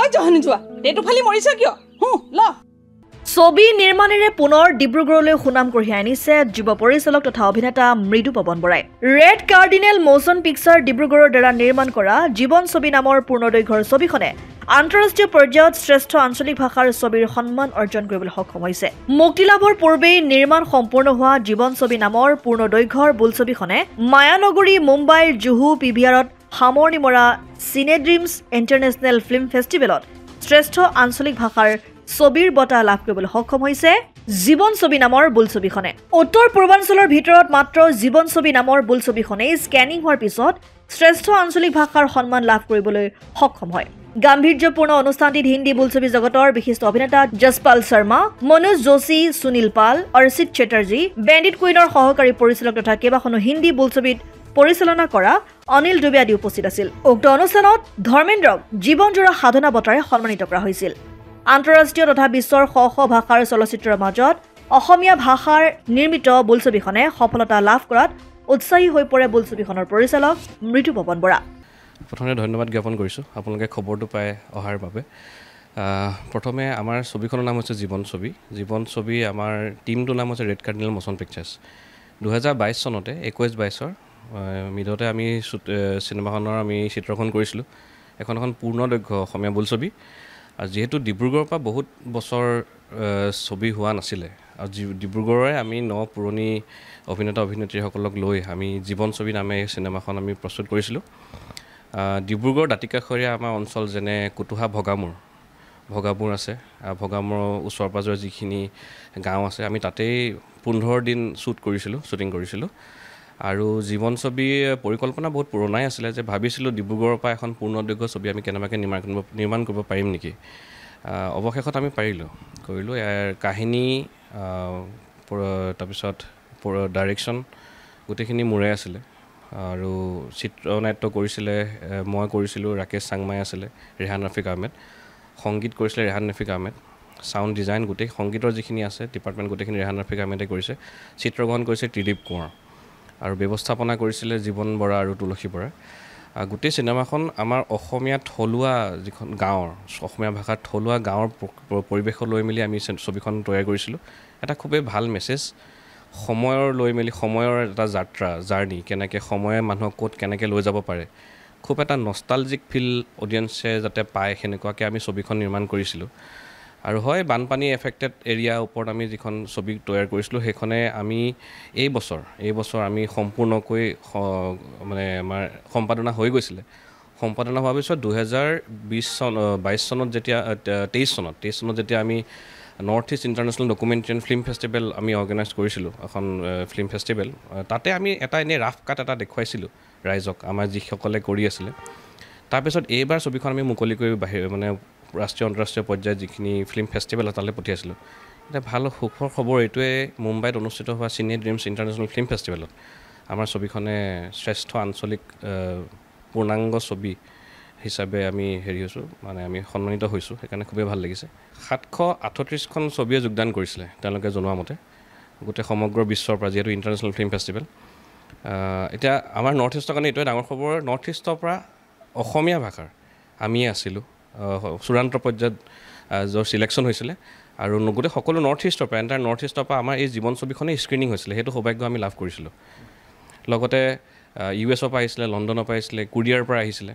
ঐ জহনি যোৱা এইটো ফালি মৰিছ কিয় ল ছবি নিৰ্মাণেৰে পুনৰ ডিব্ৰুগড়লৈ সুনাম কঢ়িয়াই আনিছে যুৱ পৰিচালক তথা অভিনেতা মৃদু পৱন বৰাই ৰেড কাৰ্ডিনেল মোশন পিকচাৰ ডিব্ৰুগড়ৰ দ্বাৰা নিৰ্মাণ কৰা জীৱন ছবি নামৰ পূৰ্ণদৈৰ্ঘ্যৰ ছবিখনে আন্তঃৰাষ্ট্ৰীয় পৰ্যায়ত শ্ৰেষ্ঠ আঞ্চলিক ভাষাৰ ছবিৰ সন্মান অৰ্জন কৰিবলৈ সক্ষম হৈছে মুক্তিলাভৰ পূৰ্বেই নিৰ্মাণ সম্পূৰ্ণ হোৱা জীৱন ছবি নামৰ পূৰ্ণদৈৰ্ঘ্যৰ বোলছবিখনে মায়ানগৰী মুম্বাইৰ জুহু পিভিআৰত সামৰণি মৰা চিনে ড্ৰিমছ ইণ্টাৰনেশ্যনেল ফিল্ম ফেষ্টিভেলত শ্ৰেষ্ঠ আঞ্চলিক ভাষাৰ ছবিৰ বঁটা লাভ কৰিবলৈ সক্ষম হৈছে জীৱন ছবি নামৰ বোলছবিখনে উত্তৰ পূৰ্বাঞ্চলৰ ভিতৰত মাত্ৰ জীৱন ছবি নামৰ বোলছবিখনেই স্কেনিং হোৱাৰ পিছত শ্ৰেষ্ঠ আঞ্চলিক ভাষাৰ সন্মান লাভ কৰিবলৈ সক্ষম হয় গাম্ভীৰ্যপূৰ্ণ অনুষ্ঠানটিত হিন্দী বোলছবি জগতৰ বিশিষ্ট অভিনেতা যশপাল শৰ্মা মনোজ যোশী সুনীল পাল অৰ্চিত চেটাৰ্জী বেণ্ডিট কুইনৰ সহকাৰী পৰিচালক তথা কেইবাখনো হিন্দী বোলছবিত পৰিচালনা কৰা অনিল ডুবে আদি উপস্থিত আছিল উক্ত অনুষ্ঠানত ধৰ্মেন্দ্ৰক জীৱনজোৰা সাধনা বঁটাৰে সন্মানিত কৰা হৈছিল আন্তঃৰাষ্ট্ৰীয় তথা বিশ্বৰ শ শ ভাষাৰ চলচ্চিত্ৰৰ মাজত অসমীয়া ভাষাৰ নিৰ্মিত বোলছবিখনে সফলতা লাভ কৰাত উৎসাহী হৈ পৰে বোলছবিখনৰ পৰিচালক মৃদু পৱন বৰা প্ৰথমে ধন্যবাদ জ্ঞাপন কৰিছোঁ আপোনালোকে খবৰটো পাই অহাৰ বাবে প্ৰথমে আমাৰ ছবিখনৰ নাম হৈছে জীৱন ছবি আমাৰ টিমটোৰ নাম হৈছে ৰেড কাৰ্ডিনেল মোশন পিকচাৰ্ছ 2022 চনতে 21-22 মিডতে আমি চিনেমাখনৰ আমি চিত্ৰখন কৰিছিলোঁ এখন পূৰ্ণদৈৰ্ঘ্য অসমীয়া বোলছবি আৰু যেহেতু ডিব্ৰুগড়ৰ পৰা বহুত বছৰ ছবি হোৱা নাছিলে আৰু ডিব্ৰুগড়ৰে আমি পুৰণি অভিনেতা অভিনেত্ৰীসকলক লৈ আমি জীৱন ছবি নামে চিনেমাখন আমি প্ৰস্তুত কৰিছিলোঁ ডিব্ৰুগড় দাঁতিকাষৰীয়া আমাৰ অঞ্চল যেনে কুতুহা ভগামুৰ আছে ভগামুৰৰ ওচৰ পাজৰৰ যিখিনি গাঁও আছে আমি তাতেই 15 দিন শ্বুটিং কৰিছিলোঁ আৰু জীৱন ছবি পৰিকল্পনা বহুত পুৰণাই আছিলে যে ভাবিছিলোঁ ডিব্ৰুগড়ৰ পৰা এখন পূৰ্ণদৈৰ্ঘ্য ছবি আমি কেনেবাকৈ নিৰ্মাণ কৰিব পাৰিম নেকি অৱশেষত আমি কৰিলোঁ ইয়াৰ কাহিনী তাৰপিছত ডাইৰেকশ্যন গোটেইখিনি মোৰে আছিলে আৰু চিত্ৰনাট্য কৰিছিলে মই কৰিছিলোঁ ৰাকেশ চাংমাই আছিলে ৰেহান ৰফিক আহমেদ সংগীত কৰিছিলে ৰেহান ৰফিক আহমেদ সাউণ্ড ডিজাইন গোটেই সংগীতৰ যিখিনি আছে ডিপাৰ্টমেণ্ট গোটেইখিনি ৰেহান ৰফিক আহমেদে কৰিছে চিত্ৰগ্ৰহণ কৰিছে ত্ৰিদীপ কোঁৱৰ আৰু ব্যৱস্থাপনা কৰিছিলে জীৱন বৰা আৰু তুলসী বৰা গোটেই চিনেমাখন আমাৰ অসমীয়া থলুৱা যিখন গাঁৱৰ অসমীয়া ভাষাত থলুৱা গাঁৱৰ পৰিৱেশক লৈ মেলি আমি ছবিখন তৈয়াৰ কৰিছিলোঁ এটা খুবেই ভাল মেছেজ সময়ৰ এটা জাৰ্ণি কেনেকৈ সময়ে মানুহক ক'ত কেনেকৈ লৈ যাব পাৰে খুব এটা নষ্টালজিক ফিল অডিয়েঞ্চে যাতে পায় সেনেকুৱাকৈ আমি ছবিখন নিৰ্মাণ কৰিছিলোঁ আৰু হয় বানপানী এফেক্টেড এৰিয়াৰ ওপৰত আমি যিখন ছবি তৈয়াৰ কৰিছিলোঁ সেইখনে আমি এই বছৰ আমি সম্পূৰ্ণকৈ মানে আমাৰ সম্পাদনা হৈ গৈছিলে সম্পাদনা হোৱাৰ পিছত 2022 চনত যেতিয়া 23 চনত যেতিয়া আমি north east international documentary film festival আমি অৰ্গেনাইজ কৰিছিলোঁ এখন ফিল্ম ফেষ্টিভেল তাতে আমি এটা এনেই ৰাফ কাট এটা দেখুৱাইছিলোঁ ৰাইজক আমাৰ যিসকলে কৰি আছিলে তাৰপিছত এইবাৰ ছবিখন আমি মুকলি কৰি মানে ৰাষ্ট্ৰীয় আন্তঃৰাষ্ট্ৰীয় পৰ্যায়ত যিখিনি ফিল্ম ফেষ্টিভেল তালৈ পঠিয়াইছিলোঁ এতিয়া ভাল সুখৰ খবৰ এইটোৱে মুম্বাইত অনুষ্ঠিত হোৱা চিনে ড্ৰিমছ ইণ্টাৰনেশ্যনেল ফিল্ম ফেষ্টিভেলত আমাৰ ছবিখনে শ্ৰেষ্ঠ আঞ্চলিক পূৰ্ণাংগ ছবি হিচাপে আমি মানে আমি সন্মানিত হৈছোঁ সেইকাৰণে খুবেই ভাল লাগিছে 738খন ছবিয়ে যোগদান কৰিছিলে তেওঁলোকে জনোৱা মতে গোটেই সমগ্ৰ বিশ্বৰ পৰা যিহেতু ইণ্টাৰনেশ্যনেল ফিল্ম ফেষ্টিভেল এতিয়া আমাৰ নৰ্থ ইষ্টৰ কাৰণে এইটোৱে ডাঙৰ খবৰ নৰ্থ ইষ্টৰ পৰা অসমীয়া ভাষাৰ আমিয়ে আছিলোঁ চূড়ান্ত পৰ্যায়ত য'ৰ ছিলেকশ্যন হৈছিলে আৰু গোটেই সকলো নৰ্থ ইষ্টৰ পৰা আমাৰ এই জীৱন ছবিখনেই স্ক্ৰিনিং হৈছিলে সেইটো সৌভাগ্য আমি লাভ কৰিছিলোঁ লগতে US পৰা আহিছিলে লণ্ডনৰ পৰা আহিছিলে কোৰিয়াৰ পৰা আহিছিলে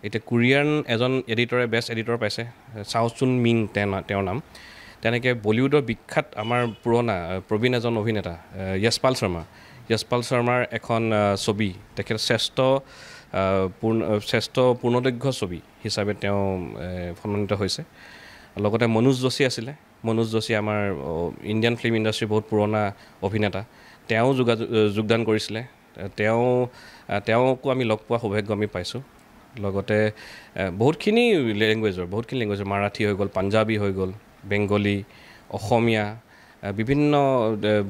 এতিয়া কোৰিয়ান এজন এডিটৰে বেষ্ট এডিটৰ পাইছে চাও চুন মিং তেওঁৰ নাম তেনেকৈ বলিউডৰ বিখ্যাত আমাৰ প্ৰবীণ এজন অভিনেতা যশপাল শৰ্মাৰ এখন ছবি তেখেত শ্ৰেষ্ঠ পূৰ্ণদৈৰ্ঘ্য ছবি হিচাপে তেওঁ সন্মানিত হৈছে লগতে মনোজ যোশী আমাৰ ইণ্ডিয়ান ফিল্ম ইণ্ডাষ্ট্ৰীৰ বহুত পুৰণা অভিনেতা তেওঁ যোগদান কৰিছিলে তেওঁকো আমি লগ পোৱা সৌভাগ্য আমি পাইছোঁ লগতে বহুতখিনি লেংগুৱেজৰ মাৰাঠী হৈ গ'ল পাঞ্জাবী হৈ গ'ল বেংগলী অসমীয়া বিভিন্ন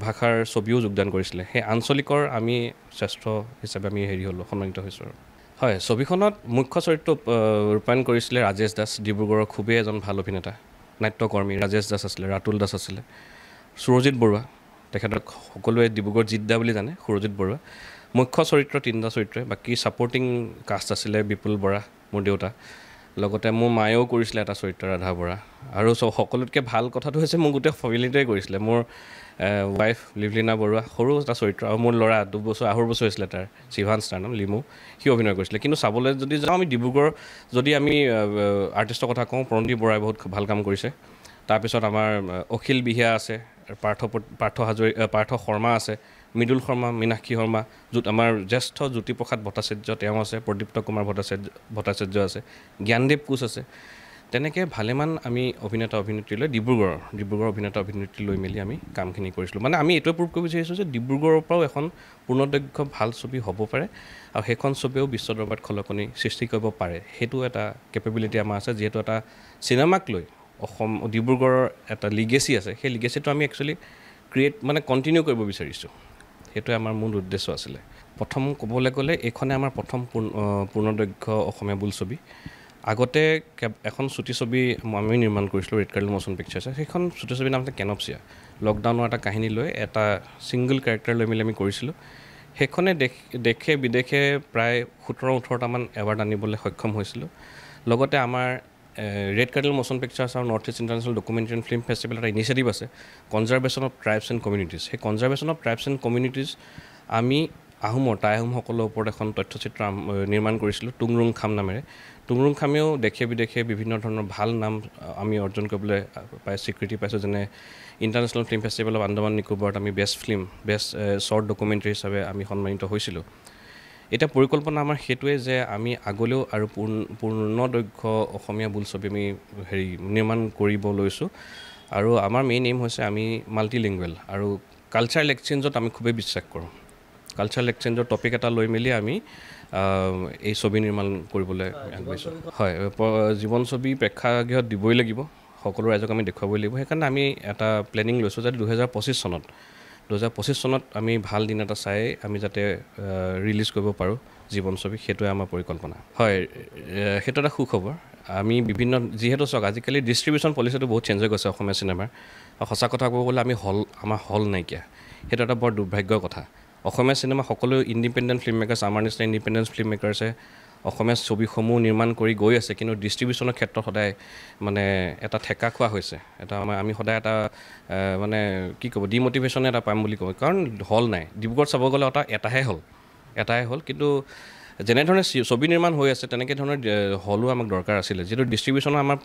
ভাষাৰ ছবিও যোগদান কৰিছিলে সেই আঞ্চলিকৰ আমি শ্ৰেষ্ঠ হিচাপে আমি সন্মানিত হৈছোঁ আৰু হয় ছবিখনত মুখ্য চৰিত্ৰ ৰূপায়ণ কৰিছিলে ৰাজেশ দাস ডিব্ৰুগড়ৰ খুবেই এজন ভাল অভিনেতা নাট্যকৰ্মী ৰাজেশ দাস আছিলে ৰাতুল দাস আছিলে সুৰজিৎ বৰুৱা তেখেতক সকলোৱে ডিব্ৰুগড় জিদ্দা বুলি জানে সুৰজিৎ বৰুৱা মুখ্য চৰিত্ৰ 3টা চৰিত্ৰ বাকী ছাপৰ্টিং কাষ্ট আছিলে বিপুল বৰা মোৰ দেউতা লগতে মোৰ মায়েও কৰিছিলে এটা চৰিত্ৰ ৰাধা বৰা আৰু সকলোতকৈ ভাল কথাটো হৈছে মোৰ গোটেই ফেমিলিটোৱে কৰিছিলে মোৰ ৱাইফ লিভলিনা বৰুৱা সৰু এটা চৰিত্ৰ আৰু মোৰ ল'ৰা 2 বছৰ 2.5 বছৰ হৈছিলে তাৰ শিৱান ষ্টাৰ নাম লিমু সি অভিনয় কৰিছিলে কিন্তু চাবলৈ যদি যাওঁ আমি ডিব্ৰুগড় যদি আমি আৰ্টিষ্টৰ কথা কওঁ প্ৰণদীপ বৰাই বহুত ভাল কাম কৰিছে তাৰপিছত আমাৰ অখিল বিহিয়া আছে পাৰ্থ শৰ্মা আছে মৃদুল শৰ্মা মীনাক্ষী শৰ্মা আমাৰ জ্যেষ্ঠ জ্যোতিপ্ৰসাদ ভট্টাচাৰ্য তেওঁ আছে প্ৰদীপ্ত কুমাৰ ভট্টাচাৰ্য আছে জ্ঞানদেৱ কোচ আছে তেনেকৈ ভালেমান আমি অভিনেত্ৰী লৈ ডিব্ৰুগড়ৰ অভিনেত্ৰী লৈ মেলি আমি কামখিনি কৰিছিলোঁ মানে আমি এইটোৱে প্ৰুভ কৰিব বিচাৰিছোঁ যে ডিব্ৰুগড়ৰ পৰাও এখন পূৰ্ণদৈৰ্ঘ্য ভাল ছবি হ'ব পাৰে আৰু সেইখন ছবিও বিশ্ব দৰবাৰত খলকনি সৃষ্টি কৰিব পাৰে সেইটো এটা কেপেবিলিটি আমাৰ আছে যিহেতু এটা চিনেমাক লৈ ডিব্ৰুগড়ৰ এটা লিগেচি আছে সেই লিগেচিটো আমি একচুৱেলি কণ্টিনিউ কৰিব বিচাৰিছোঁ সেইটোৱে আমাৰ মূল উদ্দেশ্য আছিলে প্ৰথম ক'বলৈ গ'লে এইখনে আমাৰ প্ৰথম পূৰ্ণদৈৰ্ঘ্য অসমীয়া বোলছবি আগতে এখন চুটি ছবি আমি নিৰ্মাণ কৰিছিলোঁ ৰেড কাৰ্ডিনেল ম'শ্যন পিকচাৰ্ছে সেইখন চুটি ছবিৰ নাম হৈছে কেনপচিয়া লকডাউনৰ এটা কাহিনী লৈ এটা ছিংগল কেৰেক্টাৰ লৈ মেলি আমি কৰিছিলোঁ সেইখনে দেশে বিদেশে প্ৰায় 17-18টামান এৱাৰ্ড আনিবলৈ সক্ষম হৈছিলোঁ লগতে আমাৰ ৰেড কাৰ্ডিনেল ম'শ্যন পিকচাৰ্ছ আৰু north east international documentary and film festival এটা ইনিচিয়েটিভ আছে conservation of tribes and communities সেই conservation of tribes and communities আমি টাই আহোমসকলৰ ওপৰত এখন তথ্যচিত্ৰ নিৰ্মাণ কৰিছিলোঁ টুংৰুং খাম নামেৰে টুংৰুং খামেও দেশে বিদেশে বিভিন্ন ধৰণৰ ভাল নাম আমি অৰ্জন কৰিবলৈ স্বীকৃতি পাইছোঁ যেনে international film festival of Andaman নিকোবৰত আমি বেষ্ট শ্বৰ্ট ডকুমেণ্টাৰী হিচাপে আমি সন্মানিত হৈছিলোঁ এতিয়া পৰিকল্পনা আমাৰ সেইটোৱে যে আমি আগলৈও আৰু পূৰ্ণদৈৰ্ঘ্য অসমীয়া বোলছবি আমি নিৰ্মাণ কৰিব লৈছোঁ আৰু আমাৰ মেইন এইম হৈছে আমি মাল্টিলিংগুৱেল আৰু কালচাৰেল এক্সচেঞ্জত আমি খুবেই বিশ্বাস কৰোঁ কালচাৰেল এক্সচেঞ্জৰ টপিক এটা লৈ মেলি আমি এই ছবি নিৰ্মাণ কৰিবলৈ আগবাঢ়িছোঁ হয় জীৱন ছবি প্ৰেক্ষাগৃহত দিবই লাগিব সকলো ৰাইজক আমি দেখুৱাবই লাগিব সেইকাৰণে আমি এটা প্লেনিং লৈছোঁ যাতে 2025 চনত আমি ভাল দিন এটা চাই আমি যাতে ৰিলিজ কৰিব পাৰোঁ জীৱন ছবি সেইটোৱে আমাৰ পৰিকল্পনা হয় সেইটো এটা সুখবৰ আমি যিহেতু চাওক আজিকালি ডিষ্ট্ৰিবিউশ্যন পলিচিটো বহুত চেঞ্জ হৈ গৈছে অসমীয়া চিনেমাৰ আৰু সঁচা কথা ক'ব গ'লে আমাৰ হল নাইকিয়া সেইটো এটা বৰ দুৰ্ভাগ্যৰ কথা অসমীয়া চিনেমা সকলো ইণ্ডিপেণ্ডেণ্ট ফিল্ম মেকাৰ্ছ আমাৰ নিচিনা ইণ্ডিপেণ্ডেণ্ট ফিল্ম মেকাৰ্ছে অসমীয়া ছবিসমূহ নিৰ্মাণ কৰি গৈ আছে কিন্তু ডিষ্ট্ৰিবিউশ্যনৰ ক্ষেত্ৰত সদায় এটা ঠেকা খোৱা হৈছে আমি সদায় এটা ডিমটিভেশ্যন এটা পাম বুলি কওঁ কাৰণ হল নাই ডিব্ৰুগড়ত চাব গ'লে এটাহে হল কিন্তু যেনেধৰণে ছবি নিৰ্মাণ হৈ আছে তেনেকৈ ধৰণৰ হলো আমাক দৰকাৰ আছিলে যিহেতু ডিষ্ট্ৰিবিউশ্যনৰ আমাৰ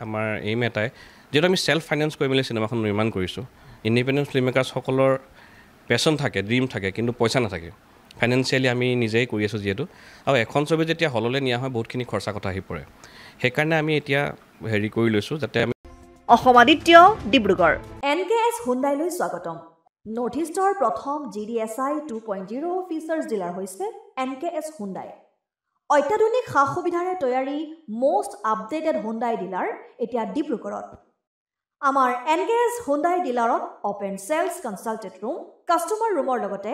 আমাৰ এইম এটাই যিহেতু আমি ছেল্ফ ফাইনেন্স কৰি মেলি চিনেমাখন নিৰ্মাণ কৰিছোঁ ইণ্ডিপেণ্ডেণ্ট ফিল্ম মেকাৰ্ছসকলৰ পেশ্যন থাকে ড্ৰিম থাকে কিন্তু পইচা নাথাকে ফাইনেন্সিয়েলি আমি নিজেই কৰি আছোঁ যিহেতু আৰু এখন ছবি যেতিয়া হললৈ নিয়া হয় বহুতখিনি খৰচা কথা আহি পৰে সেইকাৰণে আমি এতিয়া কৰি লৈছোঁ যাতে আমি অসম আদিত্য ডিব্ৰুগড় NKS হুণ্ডাইলৈ স্বাগতম নৰ্থ ইষ্টৰ প্ৰথম GDSI 2.0 ফিচাৰ্ছ ডিলাৰ হৈছে NKS হুণ্ডাই অত্যাধুনিক সা সুবিধাৰে তৈয়াৰী মষ্ট আপডেটেড হুণ্ডাই ডিলাৰ এতিয়া ডিব্ৰুগড়ত আমাৰ NKS হুণ্ডাই ডিলাৰত open sales consulted room customer ৰুমৰ লগতে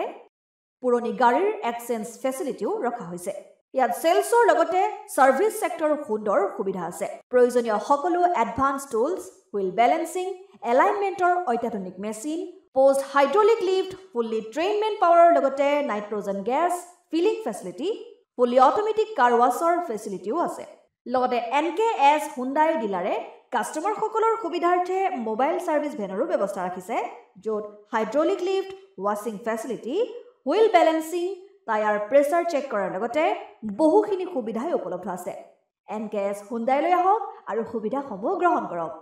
পুৰণি গাড়ীৰ এক্সচেঞ্জ ফেচিলিটিও ৰখা হৈছে ইয়াত সেলছৰ লগতে সাৰ্ভিস সেক্টৰৰ সুন্দৰ সুবিধা আছে প্ৰয়োজনীয় সকলো এডভান্স টুলছ হুইল বেলেন্সিং এলাইনমেন্টৰ অত্যাধুনিক machine post hydraulic lift fully ট্ৰেইনমেন পাৱাৰৰ লগতে nitrogen gas filling facility fully automatic car washer ফেচিলিটিও আছে লগতে NKS হুণ্ডাই ডিলাৰে কাষ্টমাৰ সকলৰ সুবিধাৰ্থে মোবাইল সাৰ্ভিস ভেনৰো ব্যৱস্থা ৰাখিছে য'ত হাইড্ৰলিক লিফ্ট ৱাছিং facility wheel balancing tyre pressure check কৰাৰ লগতে বহুখিনি সুবিধাই উপলব্ধ আছে NKS হুণ্ডাইলৈ আহক আৰু সুবিধাসমূহ গ্ৰহণ কৰক